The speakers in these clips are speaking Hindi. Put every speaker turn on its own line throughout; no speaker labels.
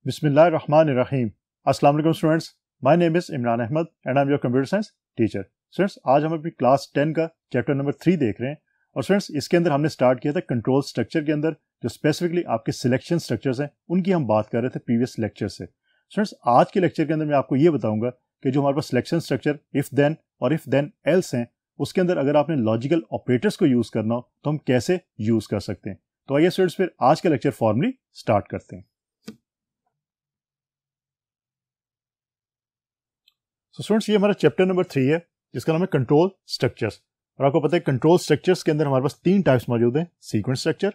बिस्मिल्लाहिर्रहमानिर्रहीम। अस्सलाम वालेकुम students, my name is Imran Ahmad and I am your computer science teacher. Students, आज हम अपनी क्लास 10 का चैप्टर नंबर 3 देख रहे हैं। और स्टूडेंट्स, इसके अंदर हमने स्टार्ट किया था कंट्रोल स्ट्रक्चर के अंदर, जो स्पेसिफिकली आपके सिलेक्शन स्ट्रक्चर्स हैं उनकी हम बात कर रहे थे प्रीवियस लेक्चर से। स्टूडेंट्स, आज के लेक्चर के अंदर मैं आपको ये बताऊंगा कि जो हमारे पास सिलेक्शन स्ट्रक्चर इफ देन और इफ देन एल्स हैं, उसके अंदर अगर आपने लॉजिकल ऑपरेटर्स को यूज करना हो तो हम कैसे यूज कर सकते हैं। तो आइए स्टूडेंट्स, फिर आज का लेक्चर फॉर्मली स्टार्ट करते हैं। तो स्टूडेंट्स, ये हमारा चैप्टर नंबर 3 है जिसका नाम है कंट्रोल स्ट्रक्चर्स। और आपको पता है कंट्रोल स्ट्रक्चर्स के अंदर हमारे पास 3 टाइप्स मौजूद हैं, सीक्वेंस स्ट्रक्चर,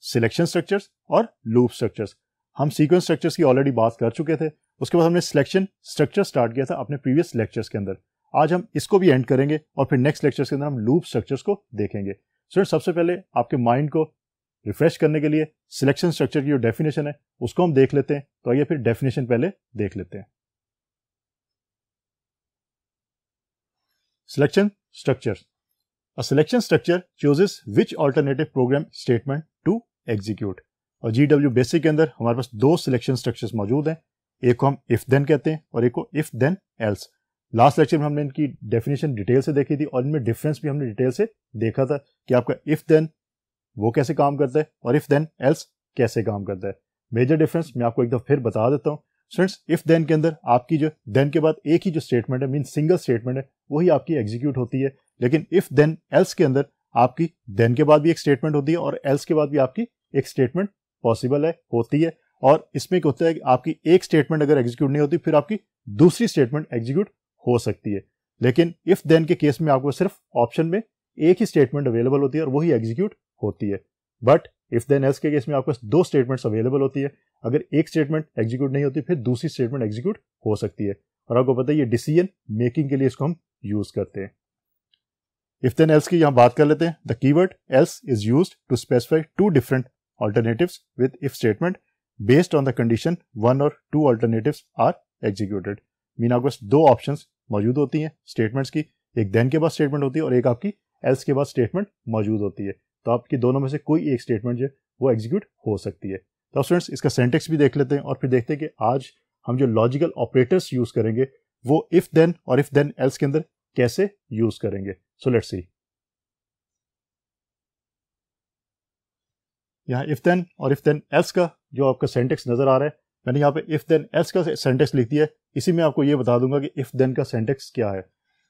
सिलेक्शन स्ट्रक्चर्स और लूप स्ट्रक्चर्स। हम सीक्वेंस स्ट्रक्चर्स की ऑलरेडी बात कर चुके थे, उसके बाद हमने सिलेक्शन स्ट्रक्चर स्टार्ट किया था अपने प्रीवियस लेक्चर्स के अंदर। आज हम इसको भी एंड करेंगे और फिर नेक्स्ट लेक्चर्स के अंदर हम लूप स्ट्रक्चर्स को देखेंगे। स्टूडेंट्स, सबसे पहले आपके माइंड को रिफ्रेश करने के लिए सिलेक्शन स्ट्रक्चर की जो डेफिनेशन है उसको हम देख लेते हैं। तो आइए फिर डेफिनेशन पहले देख लेते हैं। Selection structures. A selection structure chooses which alternative program statement to execute. और GW बेसिक के अंदर हमारे पास 2 सिलेक्शन स्ट्रक्चर्स मौजूद हैं। एक को हम इफ देन कहते हैं और एक को if then else. Last lecture में हमने इनकी डेफिनेशन डिटेल से देखी थी और इनमें डिफरेंस भी हमने डिटेल से देखा था कि आपका इफ देन वो कैसे काम करता है और इफ देन एल्स कैसे काम करता है। मेजर डिफरेंस मैं आपको एक दफा फिर बता देता हूँ। स्टूडेंट्स, इफ देन के अंदर आपकी जो देन के बाद एक ही जो स्टेटमेंट है, मीन सिंगल स्टेटमेंट है, वही आपकी एग्जीक्यूट होती है। लेकिन इफ देन एल्स के अंदर आपकी देन के बाद भी एक स्टेटमेंट होती है और एल्स के बाद भी आपकी एक स्टेटमेंट पॉसिबल है, होती है। और इसमें क्या होता है कि आपकी एक स्टेटमेंट अगर एग्जीक्यूट नहीं होती फिर आपकी दूसरी स्टेटमेंट एग्जीक्यूट हो सकती है। लेकिन इफ देन के केस में आपको सिर्फ ऑप्शन में एक ही स्टेटमेंट अवेलेबल होती है और वही एग्जीक्यूट होती है। बट इफ देन एल्स के केस में आपके पास 2 स्टेटमेंट्स अवेलेबल होती है। अगर एक स्टेटमेंट एग्जीक्यूट नहीं होती फिर दूसरी स्टेटमेंट एग्जीक्यूट हो सकती है। और आपको पता है ये डिसीजन मेकिंग के लिए इसको हम यूज करते हैं। इफ देन एल्स की यहां बात कर लेते हैं। The keyword else is used to specify 2 different alternatives with if statement based on the condition 1 और 2 अल्टरनेटिव्स आर एग्जीक्यूटेड। मीन आपके पास 2 ऑप्शंस मौजूद होती हैं स्टेटमेंट्स की, एक देन के बाद स्टेटमेंट होती है और एक आपकी एल्स के बाद स्टेटमेंट मौजूद होती है। तो आपकी दोनों में से कोई एक स्टेटमेंट जो वो एग्जीक्यूट हो सकती है। तो स्टूडेंट्स, इसका सिंटैक्स भी देख लेते हैं और फिर देखते हैं कि आज हम जो लॉजिकल ऑपरेटर्स यूज करेंगे वो इफ देन और इफ देन एल्स के अंदर कैसे यूज करेंगे। So let's see. यहाँ इफ देन और इफ देन एल्स का जो आपका सिंटैक्स नजर आ रहा है, मैंने यहाँ पे इफ देन एल्स का सिंटैक्स लिख दिया है। इसी में आपको ये बता दूंगा कि इफ देन का सिंटैक्स क्या है।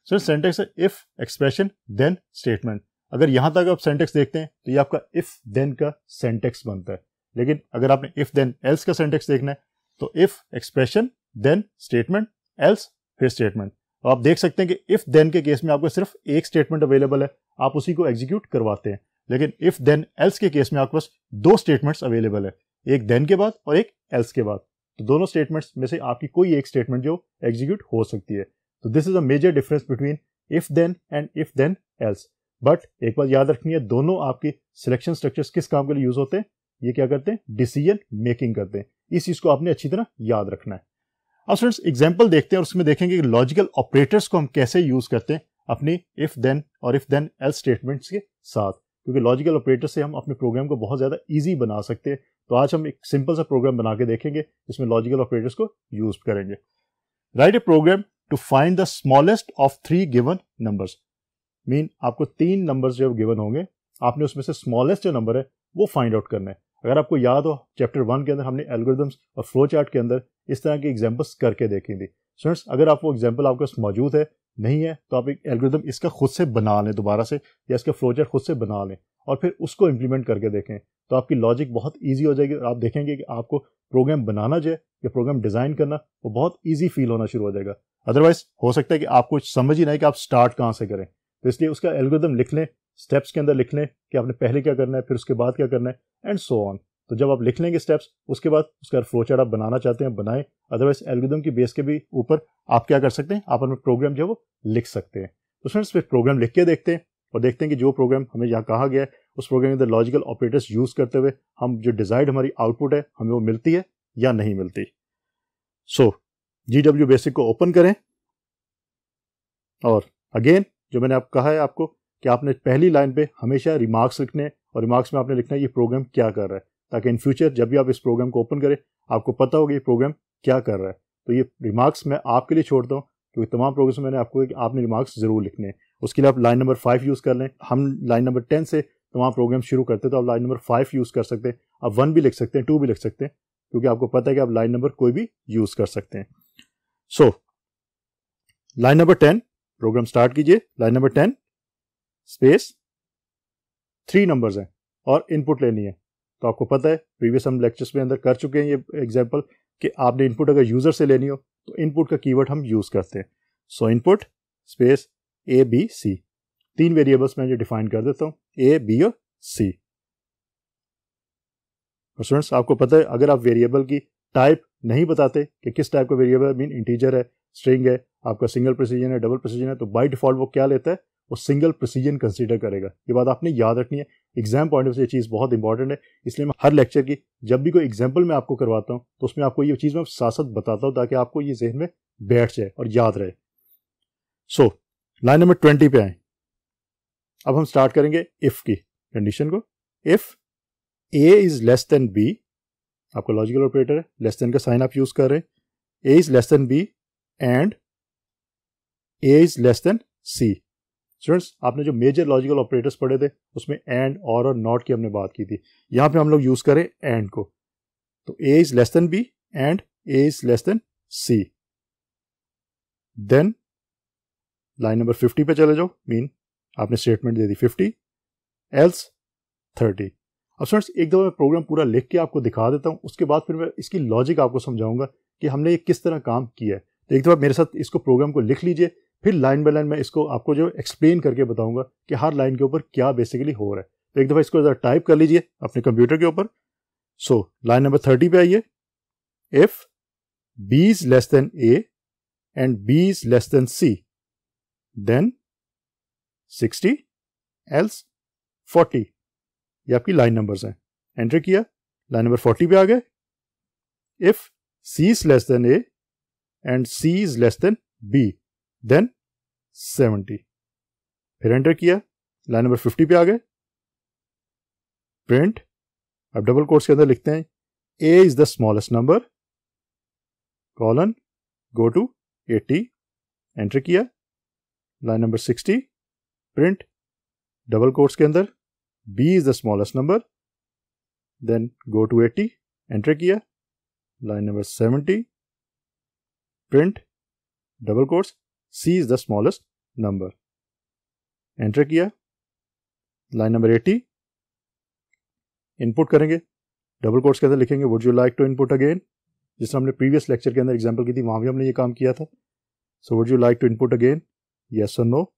सो सिंटैक्स है इफ एक्सप्रेशन देन स्टेटमेंट। अगर यहां तक आप सिंटैक्स देखते हैं तो ये आपका इफ देन का सिंटैक्स बनता है। लेकिन अगर आपने इफ देन एल्स का सिंटैक्स देखना है तो if expression then statement else फिर स्टेटमेंट। तो आप देख सकते हैं कि इफ देन के केस में आपको सिर्फ एक स्टेटमेंट अवेलेबल है, आप उसी को एग्जीक्यूट करवाते हैं। लेकिन इफ देन एल्स के केस में आपके पास 2 स्टेटमेंट्स अवेलेबल है, एक देन के बाद और एक एल्स के बाद। तो दोनों स्टेटमेंट्स में से आपकी कोई एक स्टेटमेंट जो एग्जीक्यूट हो सकती है। तो this is a major difference between if then and if then else. But एक बात याद रखनी है, दोनों आपकी सिलेक्शन स्ट्रक्चर्स किस काम के लिए यूज होते हैं? ये क्या करते हैं? डिसीजन मेकिंग करते हैं। इस चीज को आपने अच्छी तरह याद रखना है। अब स्टूडेंट्स, एग्जांपल देखते हैं और उसमें देखेंगे कि लॉजिकल ऑपरेटर्स को हम कैसे यूज करते हैं अपनी इफ देन और इफ देन एल्स स्टेटमेंट्स के साथ, क्योंकि लॉजिकल ऑपरेटर से हम अपने प्रोग्राम को बहुत ज्यादा ईजी बना सकते हैं। तो आज हम एक सिंपल सा प्रोग्राम बना के देखेंगे जिसमें लॉजिकल ऑपरेटर्स को यूज करेंगे। Write a program to find the smallest of 3 given numbers. Mean आपको 3 नंबर्स जो गिवन होंगे, आपने उसमें से स्मॉलेस्ट जो नंबर है वो फाइंड आउट करना है। अगर आपको याद हो, चैप्टर 1 के अंदर हमने एल्गोरिथम्स और फ्लो चार्ट के अंदर इस तरह के एग्जांपल्स करके देखी थी। स्टूडेंट्स, अगर आप वो एग्जांपल आपके पास मौजूद है, नहीं है, तो आप एक एल्गोरिथम इसका खुद से बना लें दोबारा से, या इसका फ्लो चार्ट खुद से बना लें और फिर उसको इंप्लीमेंट करके देखें। तो आपकी लॉजिक बहुत ईजी हो जाएगी और आप देखेंगे कि आपको प्रोग्राम बनाना जो है या प्रोग्राम डिजाइन करना वो बहुत ईजी फील होना शुरू हो जाएगा। अदरवाइज हो सकता है कि आपको समझ ही नहीं कि आप स्टार्ट कहाँ से करें। तो इसलिए उसका एल्गोरिथम लिख लें, स्टेप्स के अंदर लिख लें कि आपने पहले क्या करना है, फिर उसके बाद क्या करना है, एंड सो ऑन। तो जब आप लिख लेंगे स्टेप्स, उसके बाद उसका फ्लो चार्ट आप बनाना चाहते हैं बनाएं। अदरवाइज एल्गोरिथम की बेस के भी ऊपर आप क्या कर सकते हैं, आप अपना प्रोग्राम जो है वो लिख सकते हैं। तो फ्रेंड्स, फिर प्रोग्राम लिख के देखते हैं और देखते हैं कि जो प्रोग्राम हमें यहाँ कहा गया है उस प्रोग्राम के अंदर लॉजिकल ऑपरेटर्स यूज करते हुए हम जो डिजायर्ड हमारी आउटपुट है हमें वो मिलती है या नहीं मिलती। सो GW बेसिक को ओपन करें और अगेन जो मैंने आप कहा है आपको कि आपने पहली लाइन पे हमेशा रिमार्क्स लिखने हैं और रिमार्क्स में आपने लिखना है ये प्रोग्राम क्या कर रहा है, ताकि इन फ्यूचर जब भी आप इस प्रोग्राम को ओपन करें आपको पता होगा ये प्रोग्राम क्या कर रहा है। तो ये रिमार्क्स मैं आपके लिए छोड़ता हूँ, क्योंकि तमाम प्रोग्राम्स में मैंने आपको कि आपने रिमार्क्स जरूर लिखने हैं। उसके लिए आप लाइन नंबर 5 यूज़ कर लें। हम लाइन नंबर 10 से तमाम प्रोग्राम शुरू करते हैं, तो आप लाइन नंबर 5 यूज़ कर सकते हैं। आप 1 भी लिख सकते हैं, 2 भी लिख सकते हैं, क्योंकि आपको पता है कि आप लाइन नंबर कोई भी यूज़ कर सकते हैं। So line number 10 program start कीजिए। लाइन नंबर 10 स्पेस 3 नंबर्स हैं और इनपुट लेनी है। तो आपको पता है प्रीवियस हम लेक्चर्स में अंदर कर चुके हैं ये एग्जांपल कि आपने इनपुट अगर यूजर से लेनी हो तो इनपुट का कीवर्ड हम यूज करते हैं। So input space A B C, 3 variables मैं जो डिफाइन कर देता हूं, ए बी और सी। और स्टूडेंट्स आपको पता है अगर आप वेरिएबल की टाइप नहीं बताते कि किस टाइप का वेरिएबल, मीन इंटीजर है, स्ट्रिंग है, आपका सिंगल प्रिसीजन है, डबल प्रिसीजन है, तो बाय डिफॉल्ट वो क्या लेता है, वो सिंगल प्रिसीजन कंसीडर करेगा। ये बात आपने याद रखनी है, एग्जाम पॉइंट ऑफ से ये चीज़ बहुत इंपॉर्टेंट है। इसलिए मैं हर लेक्चर की जब भी कोई एग्जाम्पल मैं आपको करवाता हूँ तो उसमें आपको ये चीज़ मैं साथ साथ बताता हूँ ताकि आपको ये जहन में बैठ जाए और याद रहे। सो लाइन नंबर 20 पे आए। अब हम स्टार्ट करेंगे इफ की कंडीशन को। If A is less than B, आपका लॉजिकल ऑपरेटर है, लेस देन का साइन आप यूज कर रहे हैं, A is less than B and A is less than C. Students आपने जो मेजर लॉजिकल ऑपरेटर्स पढ़े थे उसमें एंड और नॉट की हमने बात की थी। यहां पे हम लोग यूज करें एंड को। तो A is less than B and A is less than C. Then line number 50 पे चले जाओ, मीन आपने स्टेटमेंट दे दी 50 एल्स 30। अब स्टूडेंट्स एक दफा मैं प्रोग्राम पूरा लिख के आपको दिखा देता हूं, उसके बाद फिर मैं इसकी लॉजिक आपको समझाऊंगा कि हमने ये किस तरह काम किया है। तो एक दफा मेरे साथ इसको प्रोग्राम को लिख लीजिए, फिर लाइन बाय लाइन मैं इसको आपको जो एक्सप्लेन करके बताऊंगा कि हर लाइन के ऊपर क्या बेसिकली हो रहा है। तो एक दफा इसको जरा टाइप कर लीजिए अपने कंप्यूटर के ऊपर। सो लाइन नंबर 30 पे आइए। If B is less than A and B is less than C then 60 else 40। ये आपकी लाइन नंबर्स हैं। एंटर किया, लाइन नंबर 40 पे आ गए। If C is less than A and C is less than B then 70। फिर एंटर किया, लाइन नंबर 50 पे आ गए। प्रिंट, अब डबल कोट्स के अंदर लिखते हैं A is the smallest number colon go to 80। Enter किया, line number 60। Print double quotes के अंदर b is the smallest number, then go to 80, enter किया, line number 70, print double quotes c is the smallest number, enter किया, line number 80, input करेंगे, double quotes के अंदर लिखेंगे would you like to input again, जिस हमने previous lecture के अंदर एग्जाम्पल की थी वहां भी हमने ये काम किया था। so would you like to input again, yes or no।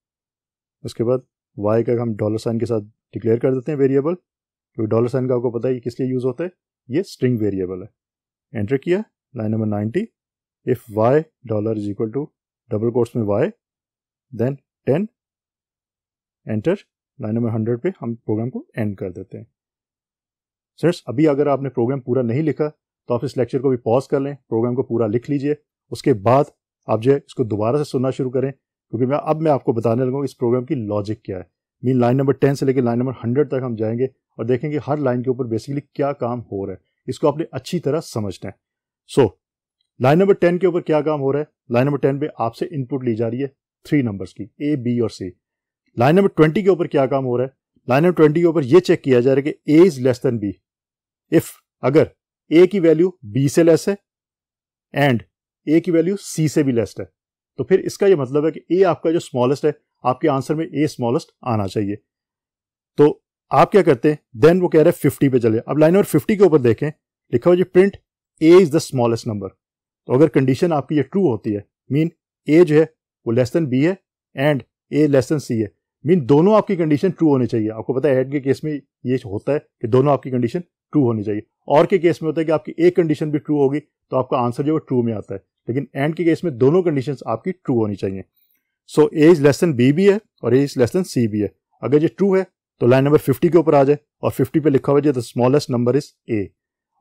उसके बाद y का हम डॉलर साइन के साथ डिक्लेयर कर देते हैं वेरिएबल, क्योंकि डॉलर साइन का आपको पता है किस लिए यूज होता है, ये स्ट्रिंग वेरिएबल है। एंटर किया, line number 90। If y dollar is equal to double quotes में y then 10, enter, line number 100 पे हम प्रोग्राम को एंड कर देते हैं। सर अभी अगर आपने प्रोग्राम पूरा नहीं लिखा तो आप इस लेक्चर को भी पॉज कर लें, प्रोग्राम को पूरा लिख लीजिए, उसके बाद आप जो है इसको दोबारा से सुनना शुरू करें, क्योंकि मैं आपको बताने लगूंगा इस प्रोग्राम की लॉजिक क्या है। मीन लाइन नंबर 10 से लेकर लाइन नंबर 100 तक हम जाएंगे और देखेंगे हर लाइन के ऊपर बेसिकली क्या काम हो रहा है, इसको आपने अच्छी तरह समझना है। सो लाइन नंबर 10 के ऊपर क्या काम हो रहा है, लाइन नंबर 10 पे आपसे इनपुट ली जा रही है 3 नंबर्स की, ए बी और सी। लाइन नंबर 20 के ऊपर क्या काम हो रहा है, लाइन नंबर 20 के ऊपर ये चेक किया जा रहा है कि A is less than B. If अगर ए की वैल्यू बी से लेस है एंड ए की वैल्यू सी से भी लेस है, तो फिर इसका यह मतलब है कि ए आपका जो स्मॉलेस्ट है, आपके आंसर में ए स्मॉलेस्ट आना चाहिए। तो आप क्या करते हैं, देन वो कह रहे हैं 50 पे चले। अब लाइन नंबर 50 के ऊपर देखें, लिखा हुआ जी print A is the smallest number. तो अगर कंडीशन आपकी ये ट्रू होती है, मीन ए जो है वो लेस देन बी है एंड ए लेस देन सी है, मीन दोनों आपकी कंडीशन ट्रू होनी चाहिए। आपको पता है ऐड के केस में ये होता है कि दोनों आपकी कंडीशन ट्रू होनी चाहिए, और के केस में होता है कि आपकी एक कंडीशन भी ट्रू होगी तो आपका आंसर जो है ट्रू में आता है, लेकिन एंड के केस में दोनों कंडीशंस आपकी ट्रू होनी चाहिए। सो ए इज लेस देन बी भी है और ए इज लेस देन सी भी है। अगर ये ट्रू है तो लाइन नंबर 50 के ऊपर आ जाए और 50 पे लिखा हुआ है the smallest number is a,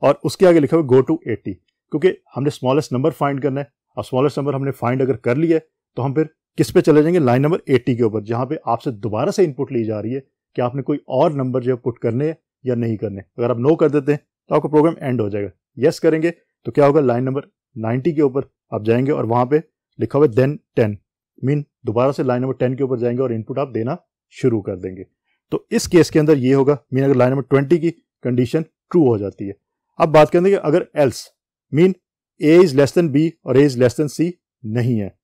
और उसके आगे लिखा हुआ गो टू 80, क्योंकि हमने स्मॉलेस्ट नंबर फाइंड करना है। और स्मॉलेस्ट नंबर हमने फाइंड अगर कर लिया है तो हम फिर किस पे चले जाएंगे, लाइन नंबर 80 के ऊपर, जहां पे आपसे दोबारा से इनपुट ली जा रही है कि आपने कोई और नंबर जो है पुट करने हैं या नहीं करने। अगर आप नो कर देते हैं तो आपका प्रोग्राम एंड हो जाएगा, यस करेंगे तो क्या होगा, लाइन नंबर 90 के ऊपर आप जाएंगे और वहां पे लिखा हुआ देन 10, मीन दोबारा से लाइन नंबर 10 के ऊपर जाएंगे और इनपुट आप देना शुरू कर देंगे। तो इस केस के अंदर ये होगा, मीन अगर लाइन नंबर 20 की कंडीशन ट्रू हो जाती है। अब बात करेंगे कि अगर else mean A is less than B और A is less than C नहीं है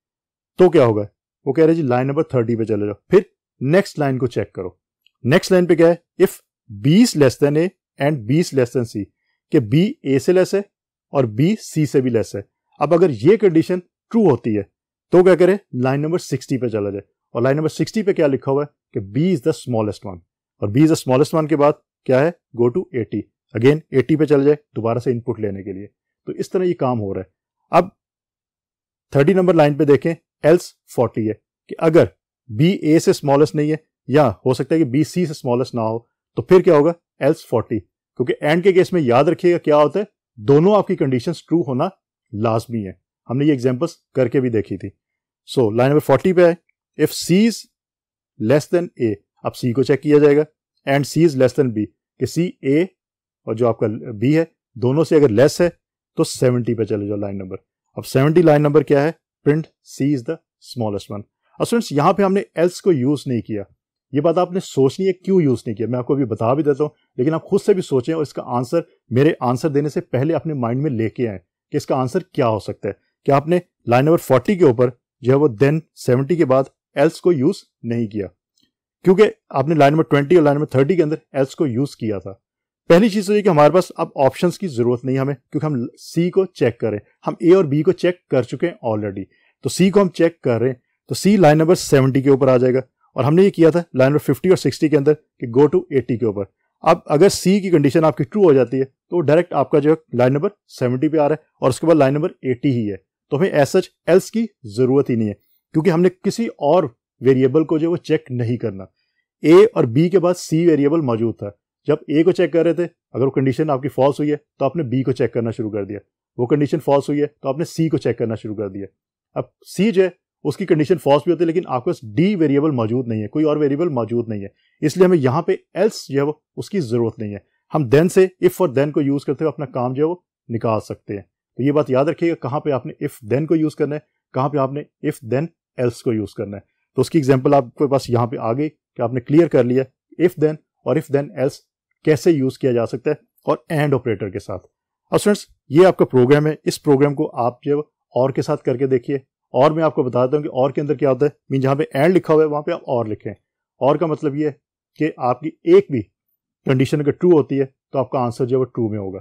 तो क्या होगा, वो कह रहे जी लाइन नंबर 30 पे चले जाओ, फिर नेक्स्ट लाइन को चेक करो। नेक्स्ट लाइन पे क्या है, if B is less than A and B is less than C, कि बी ए से लेस है और बी सी से भी लेस है। अब अगर ये कंडीशन ट्रू होती है तो क्या करें, लाइन नंबर 60 पे चला जाए, और लाइन नंबर 60 पे क्या लिखा हुआ है कि B is the smallest one, और B is the smallest one के बाद क्या है, गो टू 80, अगेन 80 पे चल जाए दोबारा से इनपुट लेने के लिए। तो इस तरह ये काम हो रहा है। अब 30 नंबर लाइन पे देखें, एल्स 40 है कि अगर बी ए से स्मॉलेस्ट नहीं है या हो सकता है कि बी सी से स्मॉलेस्ट ना हो, तो फिर क्या होगा, एल्स 40, क्योंकि एंड के केस में याद रखिएगा क्या होता है, दोनों आपकी कंडीशंस ट्रू होना लाजमी है। हमने ये एग्जांपल्स करके भी देखी थी। सो लाइन नंबर 40 पे है, if C is less than A, अब सी को चेक किया जाएगा, and C is less than B, कि सी ए और जो आपका बी है दोनों से अगर लेस है तो 70 पे चले जाओ लाइन नंबर। अब 70 लाइन नंबर क्या है, print C is the smallest one. अब स्टूडेंट्स यहां पे हमने एल्स को यूज नहीं किया, ये बात आपने सोचनी है क्यों यूज नहीं किया, मैं आपको अभी बता भी देता हूं, लेकिन आप खुद से भी सोचें और इसका आंसर मेरे आंसर देने से पहले अपने माइंड में लेके आए कि इसका आंसर क्या हो सकता है। कि आपने लाइन नंबर 40 के ऊपर जो है वो देन 70 के बाद एल्स को यूज नहीं किया, क्योंकि आपने लाइन नंबर 20 और लाइन नंबर 30 के अंदर एल्स को यूज किया था। पहली चीज तो ये कि हमारे पास अब ऑप्शंस की जरूरत नहीं हमें, क्योंकि हम सी को चेक करें, हम ए और बी को चेक कर चुके हैं ऑलरेडी, तो सी को हम चेक कर रहे हैं, तो सी लाइन नंबर 70 के ऊपर आ जाएगा। और हमने ये किया था लाइन नंबर 50 और 60 के अंदर कि गो टू 80 के ऊपर। अब अगर सी की कंडीशन आपकी ट्रू हो जाती है तो डायरेक्ट आपका जो है लाइन नंबर 70 पे आ रहा है और उसके बाद लाइन नंबर 80 ही है, तो हमें एज सच एल्स की जरूरत ही नहीं है, क्योंकि हमने किसी और वेरिएबल को जो वो चेक नहीं करना। ए और बी के बाद सी वेरिएबल मौजूद था, जब ए को चेक कर रहे थे अगर वो कंडीशन आपकी फॉल्स हुई है तो आपने बी को चेक करना शुरू कर दिया, वो कंडीशन फॉल्स हुई है तो आपने सी को चेक करना शुरू कर दिया। अब सी जो है उसकी कंडीशन फॉल्स भी होती है, लेकिन आपके पास डी वेरिएबल मौजूद नहीं है, कोई और वेरिएबल मौजूद नहीं है, इसलिए हमें यहाँ पे एल्स जो है वो उसकी जरूरत नहीं है। हम देन से इफ और देन को यूज करते हुए अपना काम जो है वो निकाल सकते हैं। तो ये बात याद रखिएगा, कहाँ पे आपने इफ देन को यूज करना है, कहाँ पे आपने इफ देन एल्स को यूज करना है। तो उसकी एग्जाम्पल आपके पास यहाँ पे आ गई कि आपने क्लियर कर लिया इफ देन और इफ देन एल्स कैसे यूज किया जा सकता है, और एंड ऑपरेटर के साथ। अब स्टूडेंट्स ये आपका प्रोग्राम है, इस प्रोग्राम को आप जो और के साथ करके देखिए, और मैं आपको बताता हूँ कि और के अंदर क्या होता है। मीन जहाँ पे एंड लिखा हुआ है वहां पे आप और लिखें, और का मतलब ये है कि आपकी एक भी कंडीशन अगर ट्रू होती है तो आपका आंसर जो है वो ट्रू में होगा।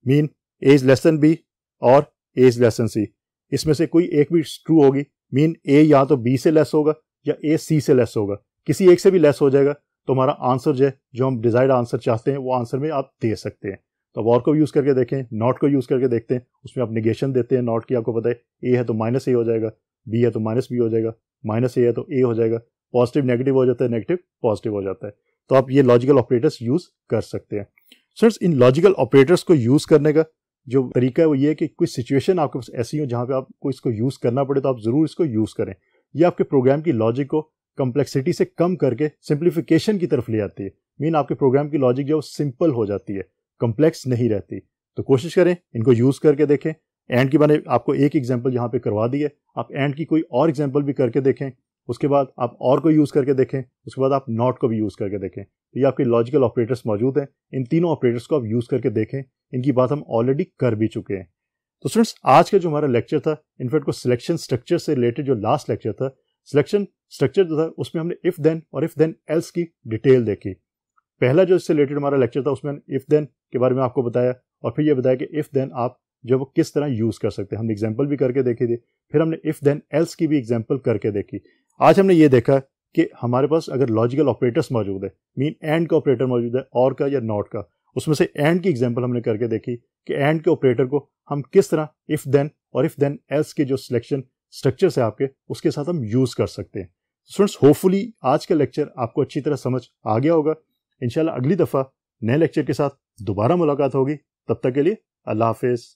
Mean A is less than B और A is less than C, इसमें से कोई एक भी ट्रू होगी, मीन ए या तो बी से लेस होगा या ए सी से लेस होगा, किसी एक से भी लेस हो जाएगा तो हमारा आंसर जो है, जो हम डिजायर्ड आंसर चाहते हैं वो आंसर में आप दे सकते हैं। तो अब और को यूज करके देखें, नॉट को यूज करके देखते हैं, उसमें आप निगेशन देते हैं नॉट की, आपको पता है ए है तो माइनस ए हो जाएगा, बी है तो माइनस बी हो जाएगा, माइनस ए है तो ए हो जाएगा, पॉजिटिव नेगेटिव हो जाता है, नेगेटिव पॉजिटिव हो जाता है। तो आप ये लॉजिकल ऑपरेटर्स यूज कर सकते हैं। फ्रेंड्स इन लॉजिकल ऑपरेटर्स को यूज करने का जो तरीका है वो ये है कि कोई सिचुएशन आपके पास ऐसी हो जहां पे आपको इसको यूज करना पड़े तो आप जरूर इसको यूज करें। ये आपके प्रोग्राम की लॉजिक को कॉम्प्लेक्सिटी से कम करके सिंप्लीफिकेशन की तरफ ले आती है। मीन आपके प्रोग्राम की लॉजिक जो सिंपल हो जाती है, कॉम्प्लेक्स नहीं रहती। तो कोशिश करें इनको यूज करके देखें। एंड की मैंने आपको एक एग्जांपल यहाँ पे करवा दी है, आप एंड की कोई और एग्जांपल भी करके देखें, उसके बाद आप और को यूज करके देखें, उसके बाद आप नॉट को भी यूज करके देखें। ये आपके लॉजिकल ऑपरेटर्स मौजूद हैं, इन तीनों ऑपरेटर्स को आप यूज करके देखें, इनकी बात हम ऑलरेडी कर भी चुके हैं। तो स्टूडेंट्स आज का जो हमारा लेक्चर था, इनफैक्ट को सिलेक्शन स्ट्रक्चर से रिलेटेड जो लास्ट लेक्चर था, सिलेक्शन स्ट्रक्चर जो था उसमें हमने इफ देन और इफ देन एल्स की डिटेल देखी। पहला जो इससे रिलेटेड हमारा लेक्चर था उसमें इफ देन के बारे में आपको बताया, और फिर ये बताया कि इफ देन आप जो वो किस तरह यूज कर सकते हैं, हमने एग्जांपल भी करके देखी थी, फिर हमने इफ देन एल्स की भी एग्जांपल करके देखी। आज हमने ये देखा कि हमारे पास अगर लॉजिकल ऑपरेटर्स मौजूद है, मीन एंड का ऑपरेटर मौजूद है, और का या नॉट का, उसमें से एंड की एग्जांपल हमने करके देखी कि एंड के ऑपरेटर को हम किस तरह इफ देन और इफ देन एल्स के जो सिलेक्शन स्ट्रक्चर है आपके, उसके साथ हम यूज कर सकते हैं। स्टूडेंट्स होपफुली आज का लेक्चर आपको अच्छी तरह समझ आ गया होगा। इंशाल्लाह अगली दफा नए लेक्चर के साथ दोबारा मुलाकात होगी, तब तक के लिए अल्लाह हाफिज।